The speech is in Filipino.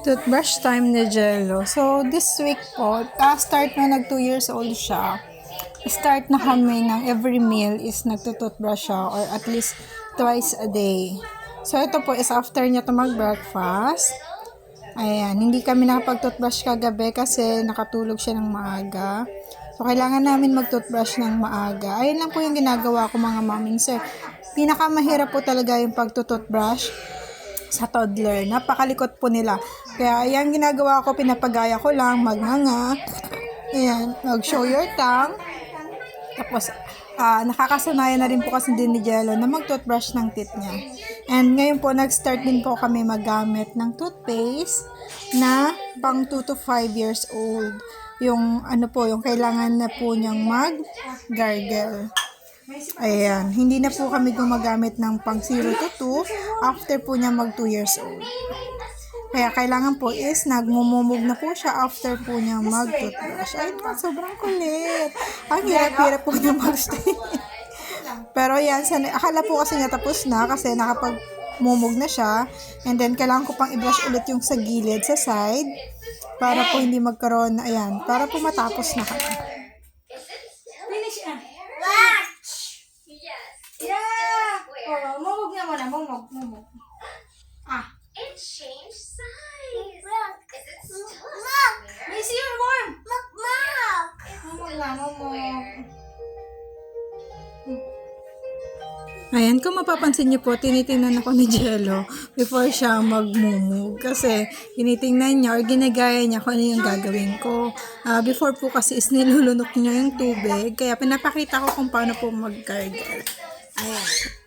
Toothbrush time ni Jello. So, this week po, start na nag 2 years old siya. Start na kami ng every meal is nagtutoothbrush siya or at least twice a day. So, ito po is after niya to mag-breakfast. Ayan, hindi kami nakapag-toothbrush kagabi kasi nakatulog siya ng maaga. So, kailangan namin mag-toothbrush ng maaga. Ayun lang po yung ginagawa ko mga maming sir. Pinakamahirap po talaga yung pag-toothbrush sa toddler. Napakalikot po nila. Kaya yung ginagawa ko, pinapagaya ko lang, magnganga. Ayan, mag-show your tongue. Tapos, nakakasanayan na rin po kasi din ni Jello na mag-toothbrush ng teeth niya. And ngayon po, nag-start din po kami maggamit ng toothpaste na pang 2 to 5 years old. Yung yung kailangan na po niyang mag-gargle. Ayan, hindi na po kami gumagamit ng pang 0 to 2 after po niya mag 2 years old. Kaya kailangan po is nagmumumog na po siya after po niya mag-toothbrush. Ay, sobrang kulit. Ang hirap-hirap po niya mag-stay. Pero yan, akala po kasi niya tapos na kasi nakapag-mumog na siya. And then, kailangan ko pang i-brush ulit yung sa gilid, sa side. Para po hindi magkaroon, ayan, para po matapos na kami. Finish na. Yeah! Mumog na muna. Mumog. It changed size. Is it still a square? May yun, warm. Mumog na. Ayan, kung mapapansin niyo po, tinitingnan ako ni Jello before siya magmumug. Kasi, tinitingnan niya or ginagaya niya kung ano yung gagawin ko. Before po kasi is nilulunok niya yung tubig. Kaya pinapakita ko kung paano po mag-gargle. Ayan.